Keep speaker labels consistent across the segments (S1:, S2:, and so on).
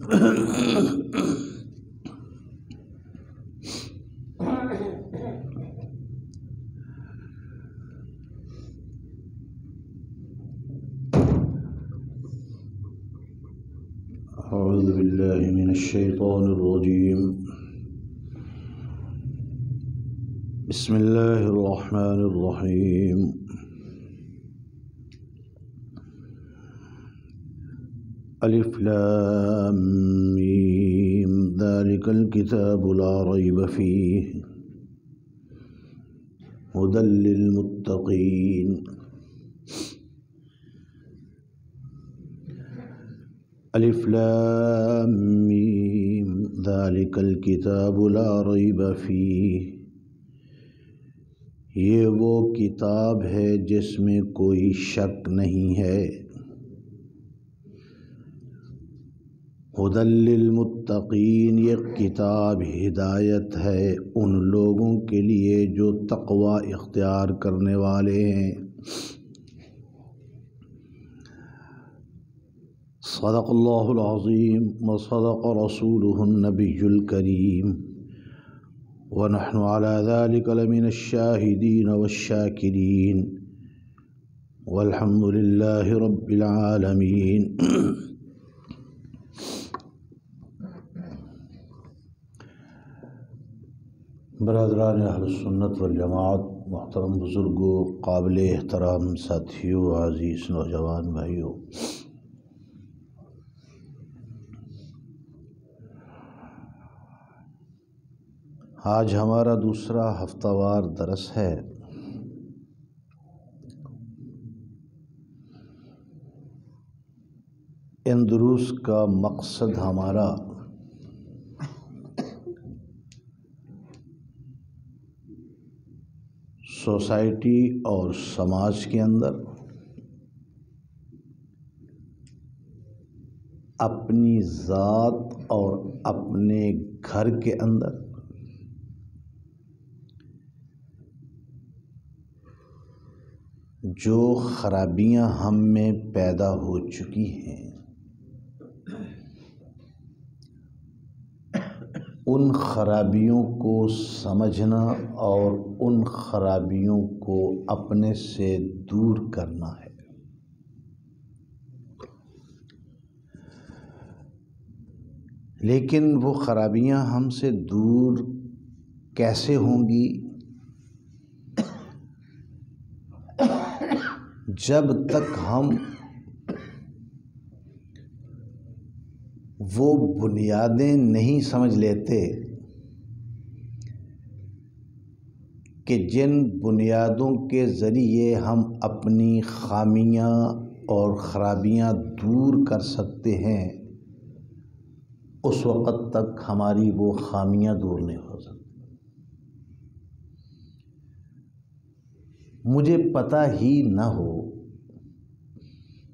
S1: أعوذ بالله من الشيطان الرجيم. بسم الله الرحمن الرحيم. ألف لام ميم ذلك الكتاب لا ريب فيه هدى للمتقين. الف لام میم ذالک الکتاب لا ریب فیہ، یہ وہ کتاب ہے جس میں کوئی شک نہیں ہے. ھدی للمتقین، یہ کتاب ہدایت ہے ان لوگوں کے لیے جو تقوی اختیار کرنے والے ہیں. صدق اللہ العظیم وصدق رسولہ النبی الکریم ونحن على ذلك لمن الشاہدین والشاکرین والحمد للہ رب العالمین. برادران اہل سنت والجماعت، محترم بزرگوں، قابل احترام ساتھیوں، عزیز نوجوان بھائیوں، آج ہمارا دوسرا ہفتہ وار درس ہے. ان دروس کا مقصد ہمارا سوسائٹی اور سماج کے اندر اپنی ذات اور اپنے گھر کے اندر جو خرابیاں ہم میں پیدا ہو چکی ہیں، ان خرابیوں کو سمجھنا اور ان خرابیوں کو اپنے سے دور کرنا ہے. لیکن وہ خرابیاں ہم سے دور کیسے ہوں گی؟ جب تک ہم وہ بنیادیں نہیں سمجھ لیتے کہ جن بنیادوں کے ذریعے ہم اپنی خامیاں اور خرابیاں دور کر سکتے ہیں، اس وقت تک ہماری وہ خامیاں دور نہیں ہو سکتی. مجھے پتہ ہی نہ ہو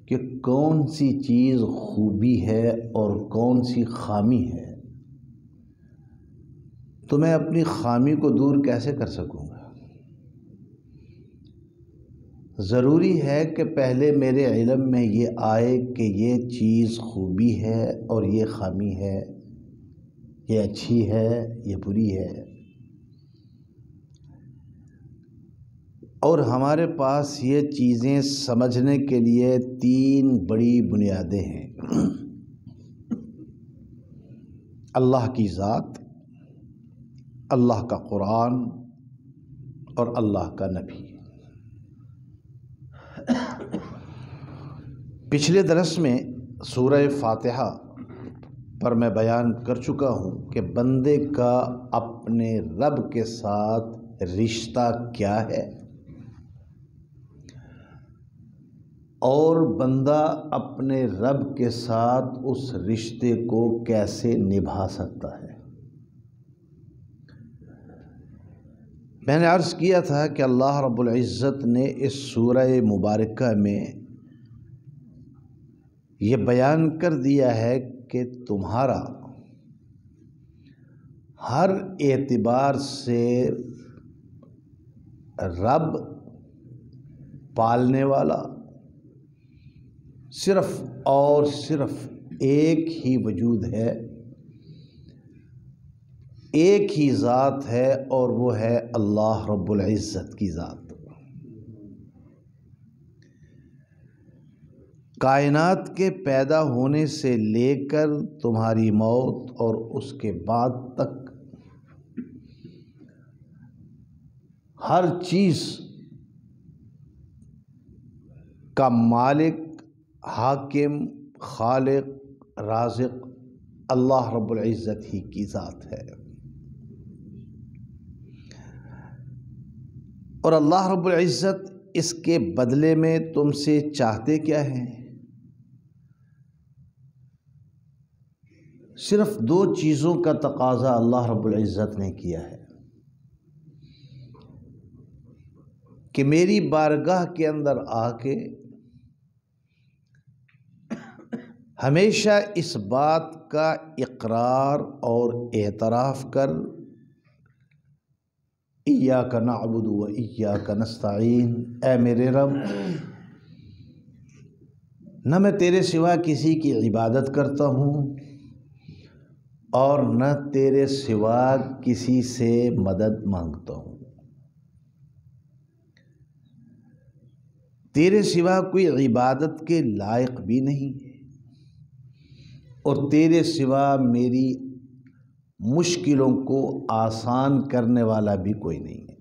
S1: کہ کون سی چیز خوبی ہے اور کون سی خامی ہے، تو میں اپنی خامی کو دور کیسے کر سکوں گا؟ ضروری ہے کہ پہلے میرے علم میں یہ آئے کہ یہ چیز خوبی ہے اور یہ خامی ہے، یہ اچھی ہے، یہ بری ہے. اور ہمارے پاس یہ چیزیں سمجھنے کے لیے 3 بڑی بنیادیں ہیں: اللہ کی ذات، اللہ کا قرآن اور اللہ کا نبی. پچھلے درس میں سورہ فاتحہ پر میں بیان کر چکا ہوں کہ بندے کا اپنے رب کے ساتھ رشتہ کیا ہے اور بندہ اپنے رب کے ساتھ اس رشتے کو کیسے نبھا سکتا ہے. میں نے عرض کیا تھا کہ اللہ رب العزت نے اس سورہ مبارکہ میں یہ بیان کر دیا ہے کہ تمہارا ہر اعتبار سے رب پالنے والا صرف اور صرف ایک ہی وجود ہے، ایک ہی ذات ہے، اور وہ ہے اللہ رب العزت کی ذات۔ کائنات کے پیدا ہونے سے لے کر تمہاری موت اور اس کے بعد تک ہر چیز کا مالک، حاکم، خالق، رازق اللہ رب العزت ہی کی ذات ہے۔ اور اللہ رب العزت اس کے بدلے میں تم سے چاہتے کیا ہیں؟ صرف دو چیزوں کا تقاضا اللہ رب العزت نے کیا ہے کہ میری بارگاہ کے اندر آ کے ہمیشہ اس بات کا اقرار اور اعتراف کر، ایاک نعبد و ایاک نستعین، اے میرے رب، نہ میں تیرے سوا کسی کی عبادت کرتا ہوں اور نہ تیرے سوا کسی سے مدد مانگتا ہوں۔ تیرے سوا کوئی عبادت کے لائق بھی نہیں ہے، اور تیرے سوا میری مشکلوں کو آسان کرنے والا بھی کوئی نہیں ہے۔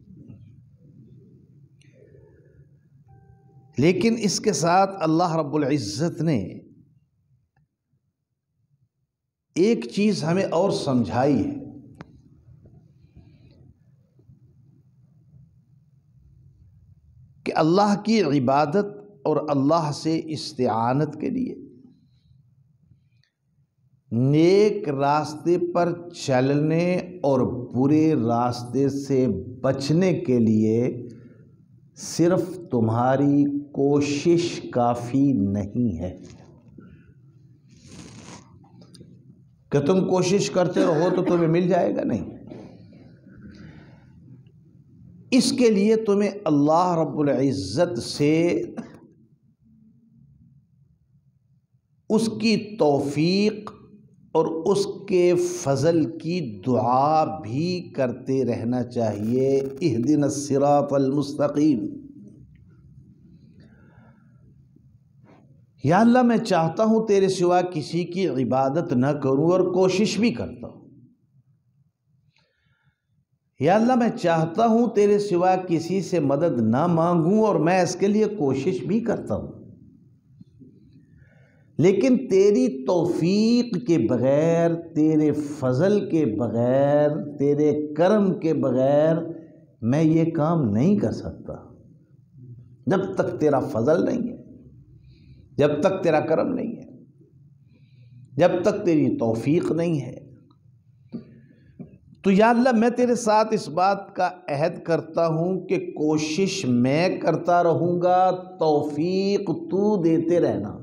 S1: لیکن اس کے ساتھ اللہ رب العزت نے ایک چیز ہمیں اور سمجھائی ہے کہ اللہ کی عبادت اور اللہ سے استعانت کے لیے، نیک راستے پر چلنے اور برے راستے سے بچنے کے لیے صرف تمہاری کوشش کافی نہیں ہے کہ تم کوشش کرتے رہو تو تمہیں مل جائے گا، نہیں۔ اس کے لیے تمہیں اللہ رب العزت سے اس کی توفیق اور اس کے فضل کی دعا بھی کرتے رہنا چاہیے۔ اہدنا الصراط المستقیم، یا اللہ میں چاہتا ہوں تیرے سوا کسی کی عبادت نہ کروں اور کوشش بھی کرتا ہوں، یا اللہ میں چاہتا ہوں تیرے سوا کسی سے مدد نہ مانگوں اور میں اس کے لیے کوشش بھی کرتا ہوں، لیکن تیری توفیق کے بغیر، تیرے فضل کے بغیر، تیرے کرم کے بغیر میں یہ کام نہیں کر سکتا۔ جب تک تیرا فضل نہیں ہے، جب تک تیرا کرم نہیں ہے، جب تک تیری توفیق نہیں ہے، تو یا اللہ میں تیرے ساتھ اس بات کا عہد کرتا ہوں کہ کوشش میں کرتا رہوں گا، توفیق تو دیتے رہنا،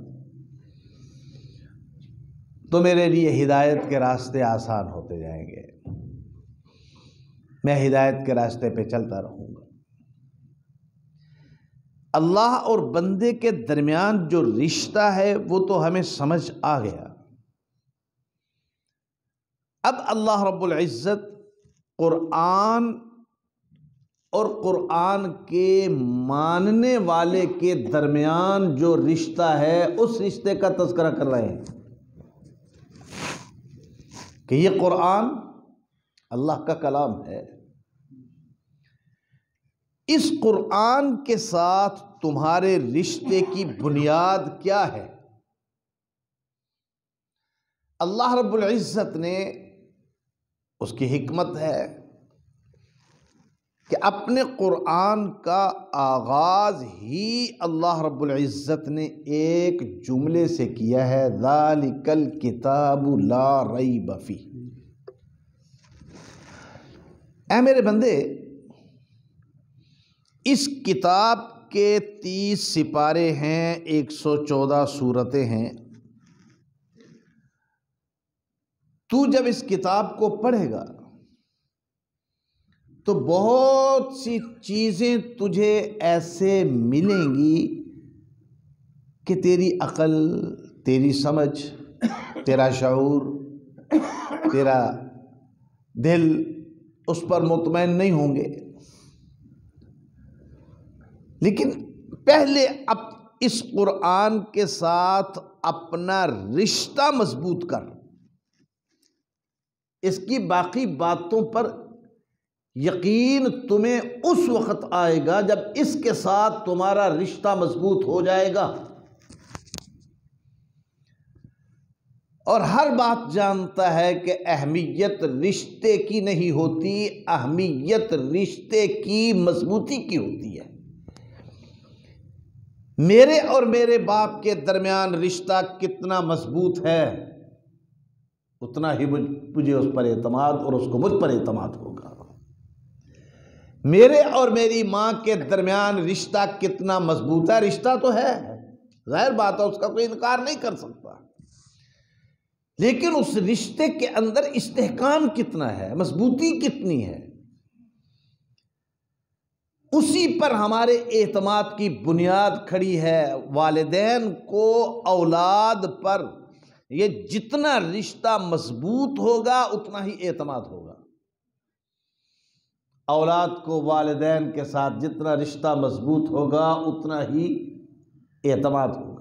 S1: تو میرے لیے ہدایت کے راستے آسان ہوتے جائیں گے، میں ہدایت کے راستے پہ چلتا رہوں گا۔ اللہ اور بندے کے درمیان جو رشتہ ہے وہ تو ہمیں سمجھ آ گیا۔ اب اللہ رب العزت قرآن اور قرآن کے ماننے والے کے درمیان جو رشتہ ہے اس رشتے کا تذکرہ کر رہے ہیں کہ یہ قرآن اللہ کا کلام ہے، اس قرآن کے ساتھ تمہارے رشتے کی بنیاد کیا ہے؟ اللہ رب العزت نے، اس کی حکمت ہے کہ اپنے قرآن کا آغاز ہی اللہ رب العزت نے ایک جملے سے کیا ہے، ذَلِكَ الْكِتَابُ لَا رَيْبَ فِيهِ۔ اے میرے بندے، اس کتاب کے 30 سپارے ہیں، 114 سورتیں ہیں۔ تو جب اس کتاب کو پڑھے گا تو بہت سی چیزیں تجھے ایسے ملیں گی کہ تیری عقل، تیری سمجھ تیرا شعور، تیرا دل اس پر مطمئن نہیں ہوں گے. لیکن پہلے اب اس قرآن کے ساتھ اپنا رشتہ مضبوط کر. اس کی باقی باتوں پر یقین تمہیں اس وقت آئے گا جب اس کے ساتھ تمہارا رشتہ مضبوط ہو جائے گا. اور ہر بات جانتا ہے کہ اہمیت رشتے کی نہیں ہوتی، اہمیت رشتے کی مضبوطی کی ہوتی ہے. میرے اور میرے باپ کے درمیان رشتہ کتنا مضبوط ہے، اتنا ہی مجھے اس پر اعتماد اور اس کو مجھ پر اعتماد ہوگا. میرے اور میری ماں کے درمیان رشتہ کتنا مضبوط ہے، رشتہ تو ہے، ظاہر بات ہے، اس کا کوئی انکار نہیں کر سکتا. لیکن اس رشتے کے اندر استحکام کتنا ہے، مضبوطی کتنی ہے، اسی پر ہمارے اعتماد کی بنیاد کھڑی ہے. والدین کو اولاد پر یہ جتنا رشتہ مضبوط ہوگا اتنا ہی اعتماد ہوگا. اولاد کو والدین کے ساتھ جتنا رشتہ مضبوط ہوگا اتنا ہی اعتماد ہوگا.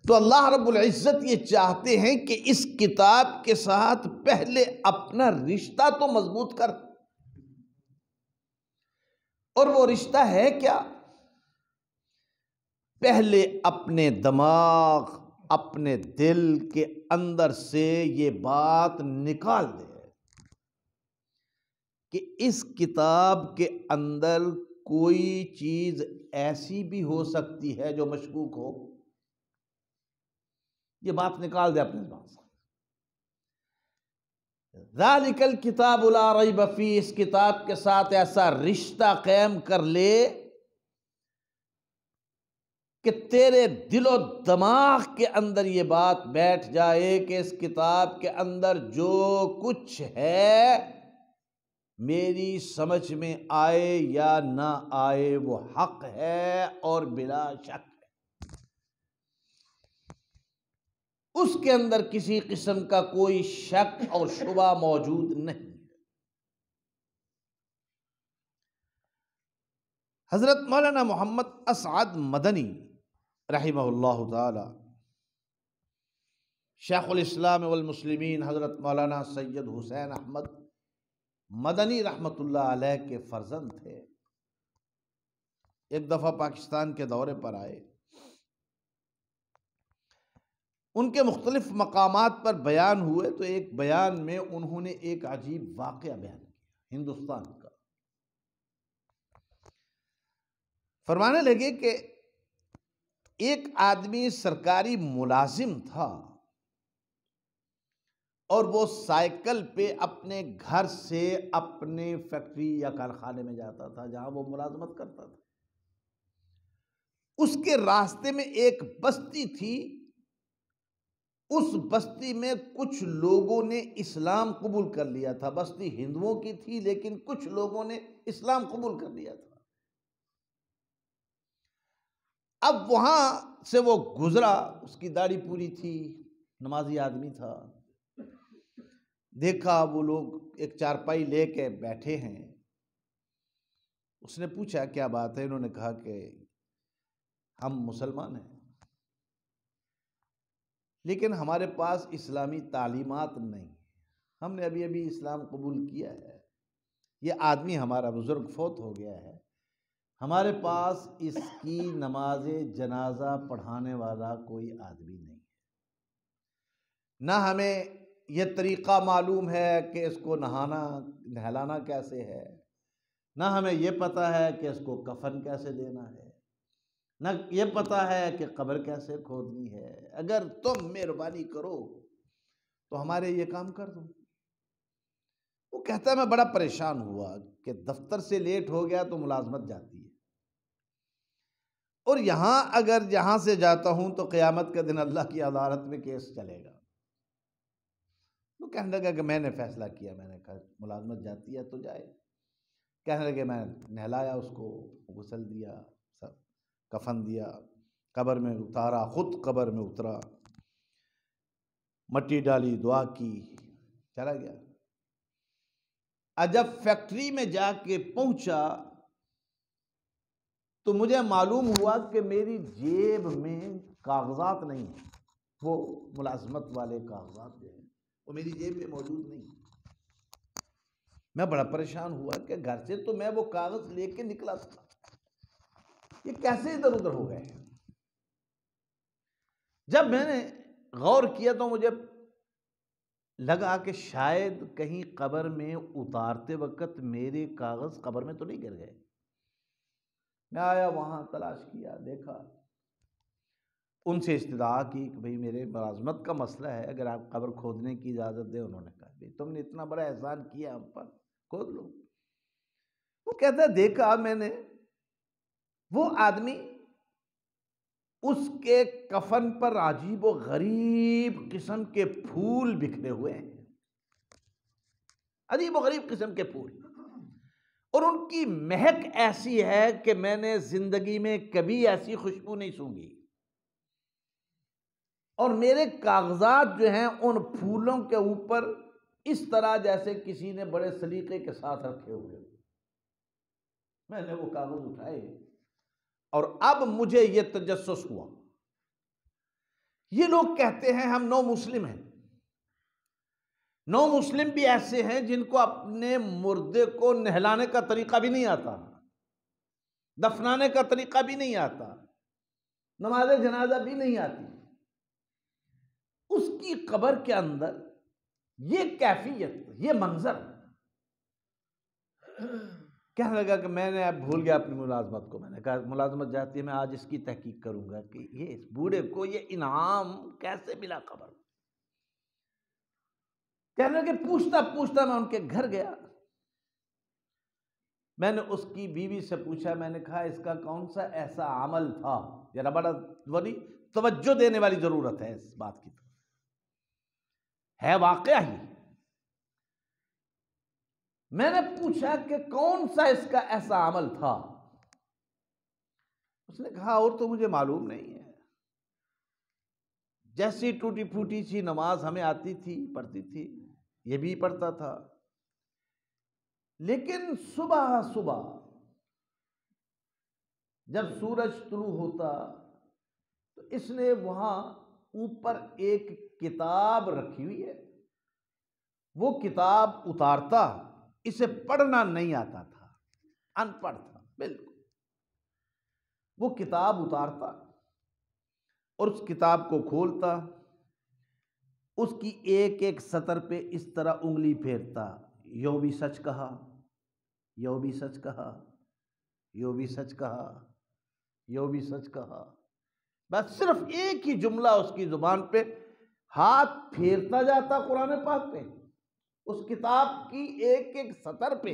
S1: تو اللہ رب العزت یہ چاہتے ہیں کہ اس کتاب کے ساتھ پہلے اپنا رشتہ تو مضبوط کر. اور وہ رشتہ ہے کیا؟ پہلے اپنے دماغ، اپنے دل کے اندر سے یہ بات نکال دے کہ اس کتاب کے اندر کوئی چیز ایسی بھی ہو سکتی ہے جو مشکوک ہو. یہ بات نکال دے اپنے دماغ سے. ذالک الکتاب لا ریب فیہ، اس کتاب کے ساتھ ایسا رشتہ قائم کر لے کہ تیرے دل و دماغ کے اندر یہ بات بیٹھ جائے کہ اس کتاب کے اندر جو کچھ ہے میری سمجھ میں آئے یا نہ آئے وہ حق ہے اور بلا شک ہے. اس کے اندر کسی قسم کا کوئی شک اور شبہ موجود نہیں. حضرت مولانا محمد اسعد مدنی رحمہ اللہ تعالی، شیخ الاسلام والمسلمین حضرت مولانا سید حسین احمد مدنی رحمۃ اللہ علیہ کے فرزند تھے. ایک دفعہ پاکستان کے دورے پر آئے. ان کے مختلف مقامات پر بیان ہوئے تو ایک بیان میں انہوں نے ایک عجیب واقعہ بیان کیا ہندوستان کا. فرمانے لگے کہ ایک آدمی سرکاری ملازم تھا اور وہ سائیکل پہ اپنے گھر سے اپنے فیکٹری یا کارخانے میں جاتا تھا جہاں وہ ملازمت کرتا تھا. اس کے راستے میں ایک بستی تھی. اس بستی میں کچھ لوگوں نے اسلام قبول کر لیا تھا. بستی ہندوؤں کی تھی لیکن کچھ لوگوں نے اسلام قبول کر لیا تھا. اب وہاں سے وہ گزرا، اس کی داڑھی پوری تھی، نمازی آدمی تھا. دیکھا وہ لوگ ایک چارپائی لے کے بیٹھے ہیں. اس نے پوچھا کیا بات ہے؟ انہوں نے کہا کہ ہم مسلمان ہیں لیکن ہمارے پاس اسلامی تعلیمات نہیں، ہم نے ابھی ابھی اسلام قبول کیا ہے، یہ آدمی ہمارا بزرگ فوت ہو گیا ہے، ہمارے پاس اس کی نماز جنازہ پڑھانے والا کوئی آدمی نہیں ہے، نہ ہمیں یہ طریقہ معلوم ہے کہ اس کو نہلانا کیسے ہے، نہ ہمیں یہ پتہ ہے کہ اس کو کفن کیسے دینا ہے، نہ یہ پتہ ہے کہ قبر کیسے کھودنی ہے. اگر تم مہربانی کرو تو ہمارے یہ کام کر دو. وہ کہتا ہے میں بڑا پریشان ہوا کہ دفتر سے لیٹ ہو گیا تو ملازمت جاتی ہے، اور یہاں سے جاتا ہوں تو قیامت کے دن اللہ کی عدالت میں کیس چلے گا. وہ کہنے لگا کہ میں نے فیصلہ کیا، میں نے کہا ملازمت جاتی ہے تو جائے. کہنے لگے میں نہلایا اس کو، غسل دیا، کفن دیا، قبر میں اتارا، خود قبر میں اترا. مٹی ڈالی، دعا کی، چلا گیا۔ جب فیکٹری میں جا کے پہنچا تو مجھے معلوم ہوا کہ میری جیب میں کاغذات نہیں ہیں، وہ ملازمت والے کاغذات جو ہیں وہ میری جیب میں موجود نہیں ہیں۔ میں بڑا پریشان ہوا کہ گھر سے تو میں وہ کاغذ لے کے نکلا تھا، یہ کیسے ادھر ادھر ہو گئے؟ جب میں نے غور کیا تو مجھے لگا کہ شاید کہیں قبر میں اتارتے وقت میرے کاغذ قبر میں تو نہیں گر گئے۔ میں آیا، وہاں تلاش کیا، دیکھا، ان سے استدعا کی کہ بھئی میرے ملازمت کا مسئلہ ہے، اگر آپ قبر کھودنے کی اجازت دیں۔ انہوں نے کہا بھئی تم نے اتنا بڑا احسان کیا ہم پر، کھود لو۔ وہ کہتا ہے دیکھا میں نے، وہ آدمی اس کے کفن پر عجیب و غریب قسم کے پھول بکھرے ہوئے ہیں، عجیب و غریب قسم کے پھول، اور ان کی مہک ایسی ہے کہ میں نے زندگی میں کبھی ایسی خوشبو نہیں سونگھی، اور میرے کاغذات جو ہیں ان پھولوں کے اوپر اس طرح جیسے کسی نے بڑے سلیقے کے ساتھ رکھے ہوئے۔ میں نے وہ کاغذ اٹھائے اور اب مجھے یہ تجسس ہوا، یہ لوگ کہتے ہیں ہم نو مسلم ہیں۔ نو مسلم بھی ایسے ہیں جن کو اپنے مردے کو نہلانے کا طریقہ بھی نہیں آتا، دفنانے کا طریقہ بھی نہیں آتا، نماز جنازہ بھی نہیں آتی۔ اس کی قبر کے اندر یہ کیفیت، یہ منظر، کہنے لگا کہ میں نے اب بھول گیا اپنی ملازمت کو۔ میں نے کہا ملازمت جاتی ہے، میں آج اس کی تحقیق کروں گا کہ یہ اس بوڑھے کو یہ انعام کیسے ملا قبر۔ کہنے لگے پوچھتا پوچھتا میں ان کے گھر گیا، میں نے اس کی بیوی سے پوچھا، میں نے کہا اس کا کون سا ایسا عمل تھا، ذرا بڑی توجہ دینے والی ضرورت ہے اس بات کی، تو ہے واقعہ ہی۔ میں نے پوچھا کہ کون سا اس کا ایسا عمل تھا، اس نے کہا اور تو مجھے معلوم نہیں ہے، جیسی ٹوٹی پھوٹی سی نماز ہمیں آتی تھی پڑھتی تھی، یہ بھی پڑھتا تھا، لیکن صبح صبح جب سورج طلوع ہوتا تو اس نے وہاں اوپر ایک کتاب رکھی ہوئی ہے، وہ کتاب اتارتا، اسے پڑھنا نہیں آتا تھا، ان پڑھ تھا بالکل، وہ کتاب اتارتا اور اس کتاب کو کھولتا، اس کی ایک ایک سطر پہ اس طرح انگلی پھیرتا، یوں بھی سچ کہا، یوں بھی سچ کہا، یوں بھی سچ کہا، یوں بھی سچ کہا، بس صرف ایک ہی جملہ اس کی زبان پہ، ہاتھ پھیرتا جاتا قرآن پاک پہ، اس کتاب کی ایک ایک سطر پہ،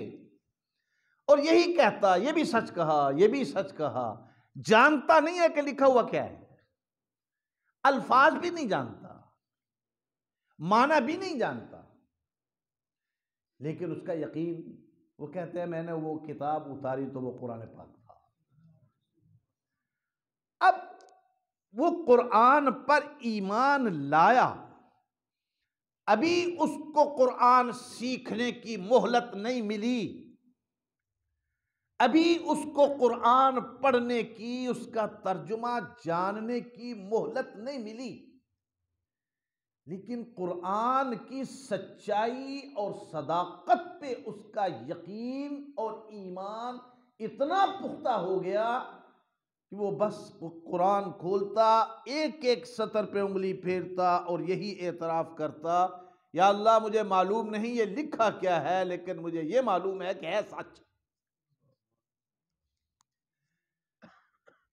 S1: اور یہی کہتا یہ بھی سچ کہا، یہ بھی سچ کہا، جانتا نہیں ہے کہ لکھا ہوا کیا ہے، الفاظ بھی نہیں جانتا، معنی بھی نہیں جانتا، لیکن اس کا یقین، وہ کہتے ہیں میں نے وہ کتاب اتاری تو وہ قرآن پاک تھا۔ اب وہ قرآن پر ایمان لایا، ابھی اس کو قرآن سیکھنے کی مہلت نہیں ملی، ابھی اس کو قرآن پڑھنے کی، اس کا ترجمہ جاننے کی مہلت نہیں ملی، لیکن قرآن کی سچائی اور صداقت پہ اس کا یقین اور ایمان اتنا پختہ ہو گیا کہ وہ بس قرآن کھولتا، ایک ایک سطر پہ انگلی پھیرتا اور یہی اعتراف کرتا، یا اللہ مجھے معلوم نہیں یہ لکھا کیا ہے، لیکن مجھے یہ معلوم ہے کہ ہے سچ۔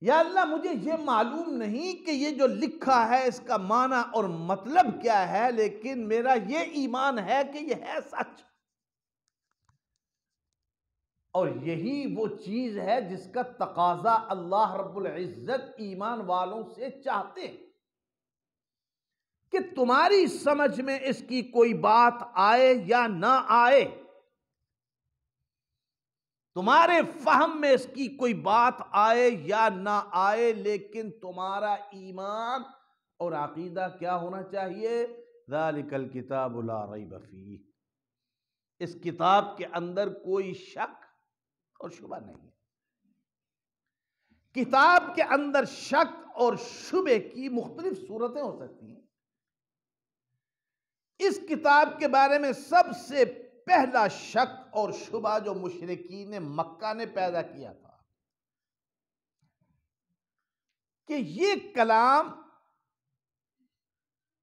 S1: یا اللہ مجھے یہ معلوم نہیں کہ یہ جو لکھا ہے اس کا معنی اور مطلب کیا ہے، لیکن میرا یہ ایمان ہے کہ یہ ہے سچ۔ اور یہی وہ چیز ہے جس کا تقاضا اللہ رب العزت ایمان والوں سے چاہتے ہیں کہ تمہاری سمجھ میں اس کی کوئی بات آئے یا نہ آئے، تمہارے فہم میں اس کی کوئی بات آئے یا نہ آئے، لیکن تمہارا ایمان اور عقیدہ کیا ہونا چاہیے ذالک الکتاب لا ریب فیہ، اس کتاب کے اندر کوئی شک اور شبہ نہیں ہے۔ کتاب کے اندر شک اور شبے کی مختلف صورتیں ہو سکتی ہیں۔ اس کتاب کے بارے میں سب سے پہلا شک اور شبہ جو مشرکین مکہ نے پیدا کیا تھا کہ یہ کلام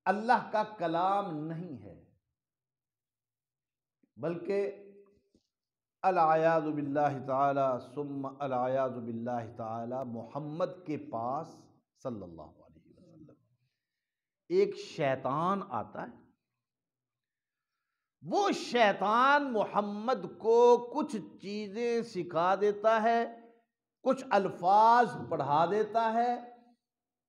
S1: اللہ کا کلام نہیں ہے، بلکہ العیاذ باللہ تعالی ثم العیاذ باللہ تعالی محمد کے پاس صلی اللہ علیہ وسلم ایک شیطان آتا ہے، وہ شیطان محمد کو کچھ چیزیں سکھا دیتا ہے، کچھ الفاظ پڑھا دیتا ہے،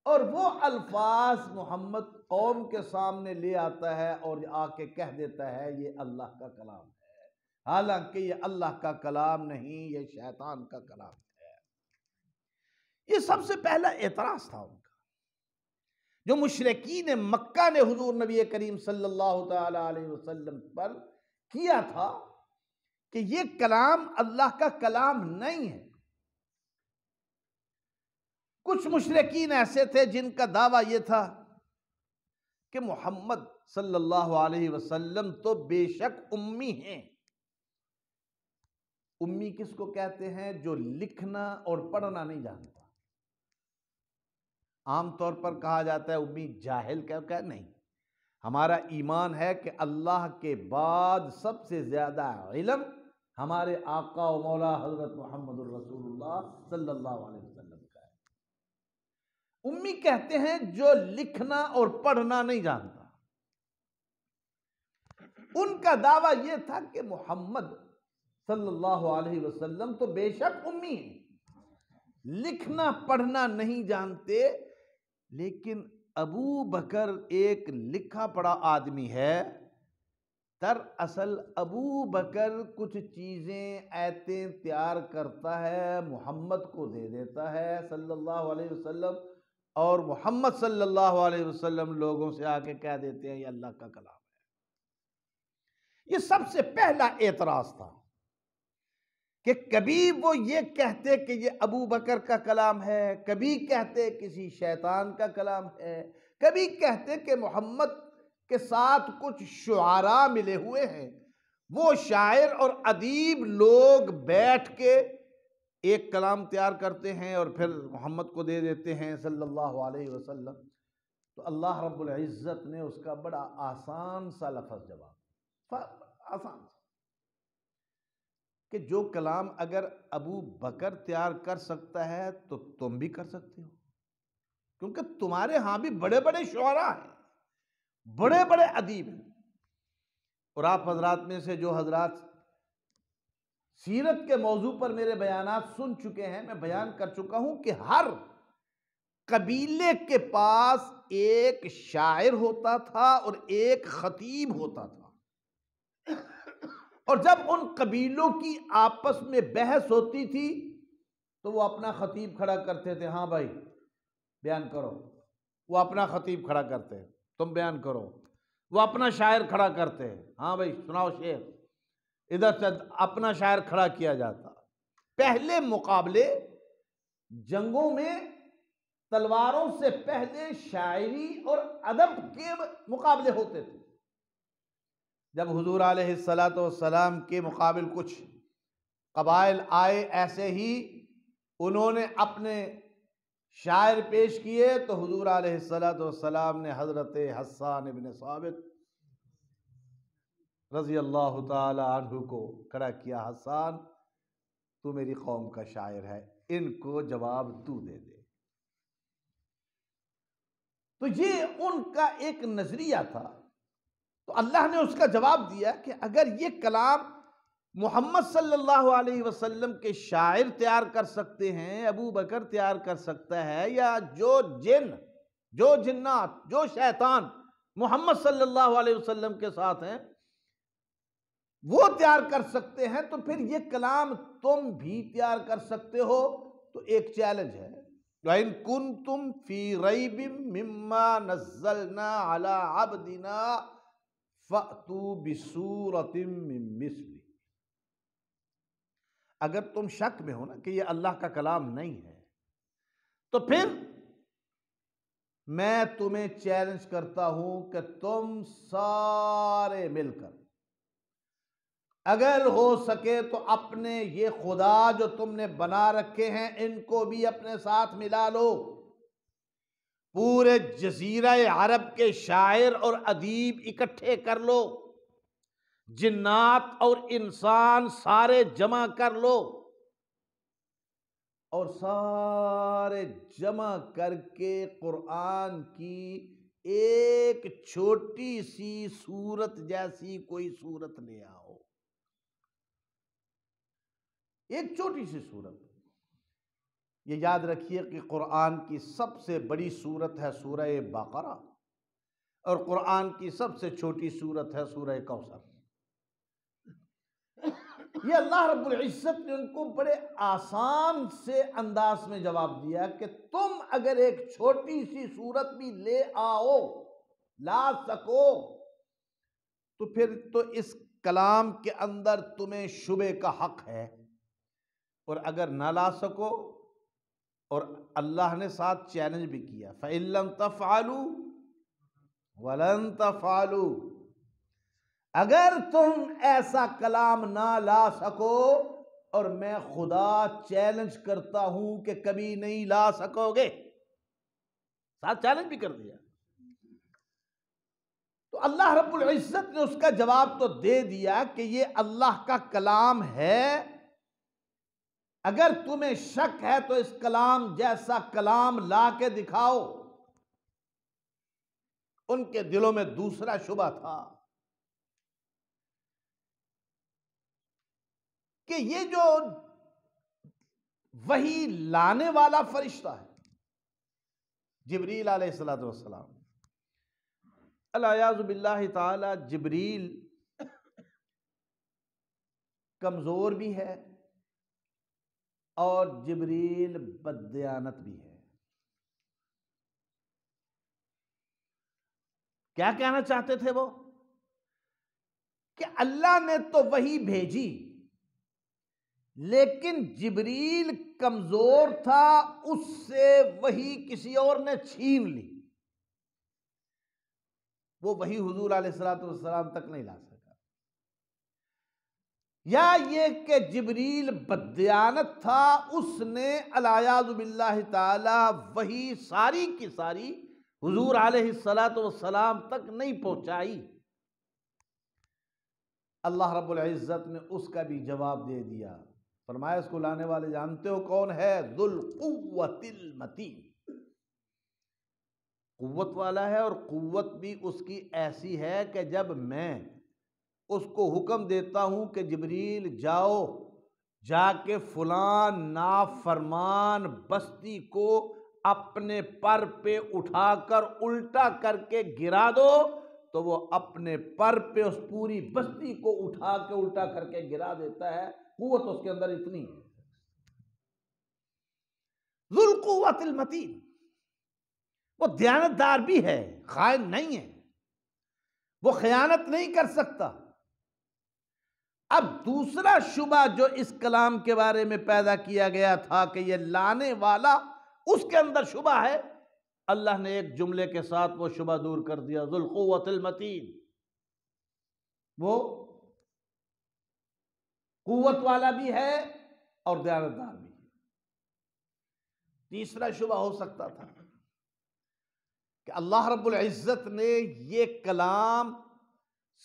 S1: اور وہ الفاظ محمد قوم کے سامنے لے آتا ہے اور آ کے کہہ دیتا ہے یہ اللہ کا کلام ہے، حالانکہ یہ اللہ کا کلام نہیں، یہ شیطان کا کلام ہے۔ یہ سب سے پہلا اعتراض تھا ان کا، جو مشرکین مکہ نے حضور نبی کریم صلی اللہ تعالی علیہ وسلم پر کیا تھا کہ یہ کلام اللہ کا کلام نہیں ہے۔ کچھ مشرکین ایسے تھے جن کا دعویٰ یہ تھا کہ محمد صلی اللہ علیہ وسلم تو بے شک امی ہیں۔ امی کس کو کہتے ہیں؟ جو لکھنا اور پڑھنا نہیں جانتا۔ عام طور پر کہا جاتا ہے امی جاہل، کہ نہیں، ہمارا ایمان ہے کہ اللہ کے بعد سب سے زیادہ علم ہمارے آقا و مولا حضرت محمد الرسول اللہ صلی اللہ علیہ وسلم کا ہے۔ امی کہتے ہیں جو لکھنا اور پڑھنا نہیں جانتا۔ ان کا دعویٰ یہ تھا کہ محمد صلی اللہ علیہ وسلم تو بے شک امی ہیں، لکھنا پڑھنا نہیں جانتے، لیکن ابو بکر ایک لکھا پڑھا آدمی ہے۔ دراصل ابو بکر کچھ چیزیں آیتیں تیار کرتا ہے، محمد کو دے دیتا ہے صلی اللہ علیہ وسلم، اور محمد صلی اللہ علیہ وسلم لوگوں سے آ کے کہہ دیتے ہیں یہ اللہ کا کلام ہے۔ یہ سب سے پہلا اعتراض تھا کہ کبھی وہ یہ کہتے کہ یہ ابو بکر کا کلام ہے، کبھی کہتے کسی شیطان کا کلام ہے، کبھی کہتے کہ محمد کے ساتھ کچھ شعراء ملے ہوئے ہیں، وہ شاعر اور ادیب لوگ بیٹھ کے ایک کلام تیار کرتے ہیں اور پھر محمد کو دے دیتے ہیں صلی اللہ علیہ وسلم۔ تو اللہ رب العزت نے اس کا بڑا آسان سا لفظ جواب، آسان سا، کہ جو کلام اگر ابو بکر تیار کر سکتا ہے تو تم بھی کر سکتے ہو، کیونکہ تمہارے ہاں بھی بڑے بڑے شعراء ہیں، بڑے بڑے ادیب ہیں۔ اور آپ حضرات میں سے جو حضرات سیرت کے موضوع پر میرے بیانات سن چکے ہیں، میں بیان کر چکا ہوں کہ ہر قبیلے کے پاس ایک شاعر ہوتا تھا اور ایک خطیب ہوتا تھا، اور جب ان قبیلوں کی آپس میں بحث ہوتی تھی تو وہ اپنا خطیب کھڑا کرتے تھے، ہاں بھائی بیان کرو، وہ اپنا خطیب کھڑا کرتے، تم بیان کرو، وہ اپنا شاعر کھڑا کرتے، ہاں بھائی سناؤ شعر، ادھر سے اپنا شاعر کھڑا کیا جاتا۔ پہلے مقابلے جنگوں میں تلواروں سے پہلے شاعری اور ادب کے مقابلے ہوتے تھے۔ جب حضور علیہ السلام کے مقابل کچھ قبائل آئے، ایسے ہی انہوں نے اپنے شاعر پیش کیے تو حضور علیہ السلام نے حضرت حسان ابن ثابت رضی اللہ تعالی عنہ کو کھڑا کیا، حسان تو میری قوم کا شاعر ہے، ان کو جواب تو دے دے۔ تو یہ ان کا ایک نظریہ تھا، تو اللہ نے اس کا جواب دیا کہ اگر یہ کلام محمد صلی اللہ علیہ وسلم کے شاعر تیار کر سکتے ہیں، ابو بکر تیار کر سکتا ہے، یا جو جن، جو جنات، جو شیطان محمد صلی اللہ علیہ وسلم کے ساتھ ہیں وہ تیار کر سکتے ہیں، تو پھر یہ کلام تم بھی تیار کر سکتے ہو۔ تو ایک چیلنج ہے، وَإِن كُنتُمْ فِي رَيْبٍ مِّمَّا نَزَّلْنَا عَلَىٰ عَبْدِنَا فَأْتُوا بِسُورَةٍ مِّن مِّثْلِهِ۔ اگر تم شک میں ہو نا کہ یہ اللہ کا کلام نہیں ہے، تو پھر میں تمہیں چیلنج کرتا ہوں کہ تم سارے مل کر اگر ہو سکے تو اپنے یہ خدا جو تم نے بنا رکھے ہیں ان کو بھی اپنے ساتھ ملا لو، پورے جزیرہ عرب کے شاعر اور ادیب اکٹھے کر لو، جنات اور انسان سارے جمع کر لو، اور سارے جمع کر کے قرآن کی ایک چھوٹی سی سورت جیسی کوئی سورت لے آؤ، ایک چھوٹی سی سورت۔ یہ یاد رکھیے کہ قرآن کی سب سے بڑی سورت ہے سورہ بقرہ، اور قرآن کی سب سے چھوٹی سورت ہے سورہ کوثر۔ یہ اللہ رب العزت نے ان کو بڑے آسان سے انداز میں جواب دیا کہ تم اگر ایک چھوٹی سی سورت بھی لے آؤ، لا سکو، تو پھر تو اس کلام کے اندر تمہیں شبے کا حق ہے، اور اگر نہ لا سکو، اور اللہ نے ساتھ چیلنج بھی کیا فَإِن لَّمْ تَفْعَلُوا وَلَن تَفْعَلُوا، اگر تم ایسا کلام نہ لا سکو، اور میں خدا چیلنج کرتا ہوں کہ کبھی نہیں لا سکو گے، ساتھ چیلنج بھی کر دیا، تو اللہ رب العزت نے اس کا جواب تو دے دیا کہ یہ اللہ کا کلام ہے، اگر تمہیں شک ہے تو اس کلام جیسا کلام لا کے دکھاؤ۔ ان کے دلوں میں دوسرا شبہ تھا کہ یہ جو وحی لانے والا فرشتہ ہے جبریل علیہ السلام، الیاذ باللہ تعالی جبریل کمزور بھی ہے اور جبریل بددیانت بھی ہے۔ کیا کہنا چاہتے تھے وہ؟ کہ اللہ نے تو وحی بھیجی، لیکن جبریل کمزور تھا، اس سے وحی کسی اور نے چھین لی، وہ وحی حضور علیہ السلام تک نہیں لا سکا۔ یا یہ کہ جبریل بددیانت تھا، اس نے الیاذ باللہ تعالی وحی ساری کی ساری حضور علیہ السلام تک نہیں پہنچائی۔ اللہ رب العزت نے اس کا بھی جواب دے دیا، فرمایا اس کو لانے والے جانتے ہو کون ہے؟ ذو القوۃ المتین، قوت والا ہے، اور قوت بھی اس کی ایسی ہے کہ جب میں اس کو حکم دیتا ہوں کہ جبریل جاؤ، جا کے فلاں نافرمان بستی کو اپنے پر پہ اٹھا کر الٹا کر کے گرا دو، تو وہ اپنے پر پہ اس پوری بستی کو اٹھا کے الٹا کر کے گرا دیتا ہے، قوت اس کے اندر اتنی ہے۔ ذو القوۃ المتین، وہ دیانتدار بھی ہے، خائن نہیں ہے، وہ خیانت نہیں کر سکتا۔ اب دوسرا شبہ جو اس کلام کے بارے میں پیدا کیا گیا تھا کہ یہ لانے والا، اس کے اندر شبہ ہے، اللہ نے ایک جملے کے ساتھ وہ شبہ دور کر دیا، ذو القوۃ المتین، وہ قوت والا بھی ہے اور دیانتدار بھی ہے۔ تیسرا شبہ ہو سکتا تھا کہ اللہ رب العزت نے یہ کلام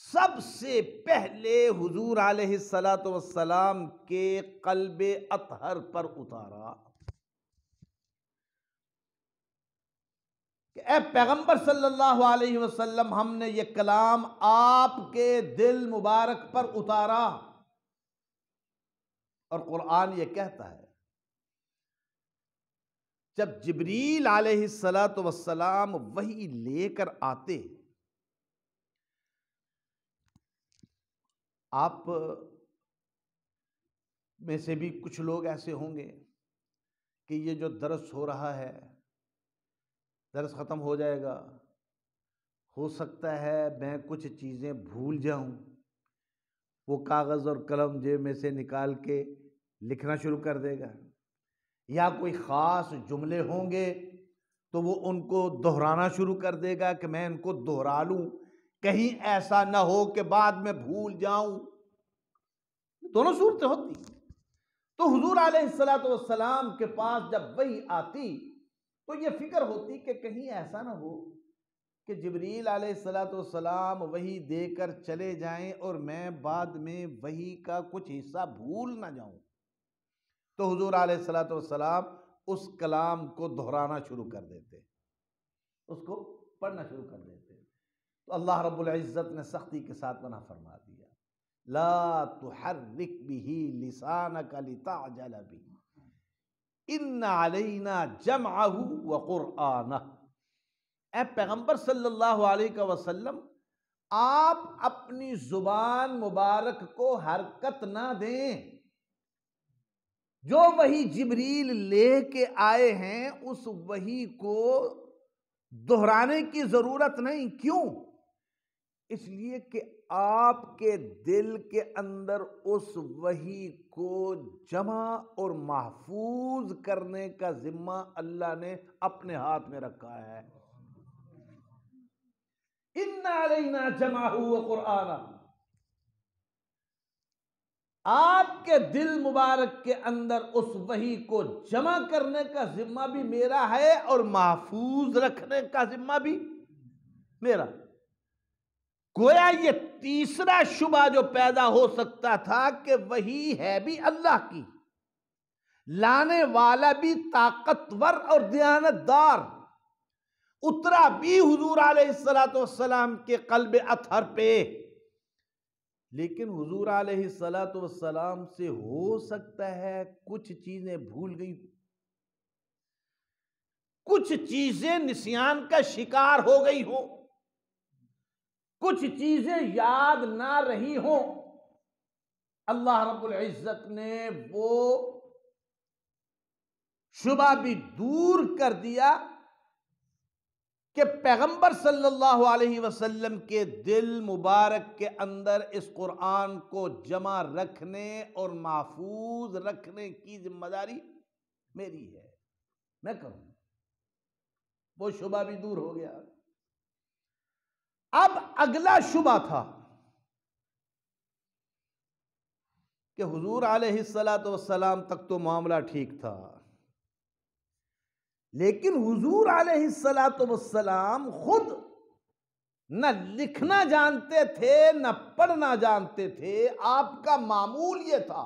S1: سب سے پہلے حضور علیہ السلام کے قلب اطہر پر اتارا کہ اے پیغمبر صلی اللہ علیہ وسلم، ہم نے یہ کلام آپ کے دل مبارک پر اتارا۔ اور قرآن یہ کہتا ہے جب جبریل علیہ السلام وحی لے کر آتے، آپ میں سے بھی کچھ لوگ ایسے ہوں گے کہ یہ جو درس ہو رہا ہے درس ختم ہو جائے گا، ہو سکتا ہے میں کچھ چیزیں بھول جاؤں، وہ کاغذ اور قلم جیب میں سے نکال کے لکھنا شروع کر دے گا، یا کوئی خاص جملے ہوں گے تو وہ ان کو دہرانا شروع کر دے گا کہ میں ان کو دہرا لوں، کہیں ایسا نہ ہو کہ بعد میں بھول جاؤں۔ دونوں صورتیں ہوتی۔ تو حضور علیہ السلام کے پاس جب وحی آتی تو یہ فکر ہوتی کہ کہیں ایسا نہ ہو کہ جبریل علیہ السلام وحی دے کر چلے جائیں اور میں بعد میں وحی کا کچھ حصہ بھول نہ جاؤں۔ تو حضور علیہ السلام اس کلام کو دہرانا شروع کر دیتے، اس کو پڑھنا شروع کر دیتے۔ تو اللہ رب العزت نے سختی کے ساتھ منع فرما دیا، لا تحرک به لسانک لتعجل به ان علینا جمعہ وقرآنہ۔ اے پیغمبر صلی اللہ علیہ وسلم، آپ اپنی زبان مبارک کو حرکت نہ دیں، جو وحی جبریل لے کے آئے ہیں اس وحی کو دہرانے کی ضرورت نہیں۔ کیوں؟ اس لیے کہ آپ کے دل کے اندر اس وحی کو جمع اور محفوظ کرنے کا ذمہ اللہ نے اپنے ہاتھ میں رکھا ہے۔ ان علینا جمعہ وقرآنہ، آپ کے دل مبارک کے اندر اس وحی کو جمع کرنے کا ذمہ بھی میرا ہے اور محفوظ رکھنے کا ذمہ بھی میرا۔ گویا یہ تیسرا شبہ جو پیدا ہو سکتا تھا کہ وحی ہے بھی اللہ کی، لانے والا بھی طاقتور اور دیانتدار، اترا بھی حضور علیہ السلام کے قلب اطہر پہ، لیکن حضور علیہ السلام سے ہو سکتا ہے کچھ چیزیں بھول گئی، کچھ چیزیں نسیان کا شکار ہو گئی ہوں، کچھ چیزیں یاد نہ رہی ہوں۔ اللہ رب العزت نے وہ شبہ بھی دور کر دیا کہ پیغمبر صلی اللہ علیہ وسلم کے دل مبارک کے اندر اس قرآن کو جمع رکھنے اور محفوظ رکھنے کی ذمہ داری میری ہے، میں کروں۔ وہ شبہ بھی دور ہو گیا۔ اب اگلا شبہ تھا کہ حضور علیہ السلام تک تو معاملہ ٹھیک تھا، لیکن حضور علیہ السلام خود نہ لکھنا جانتے تھے نہ پڑھنا جانتے تھے۔ آپ کا معمول یہ تھا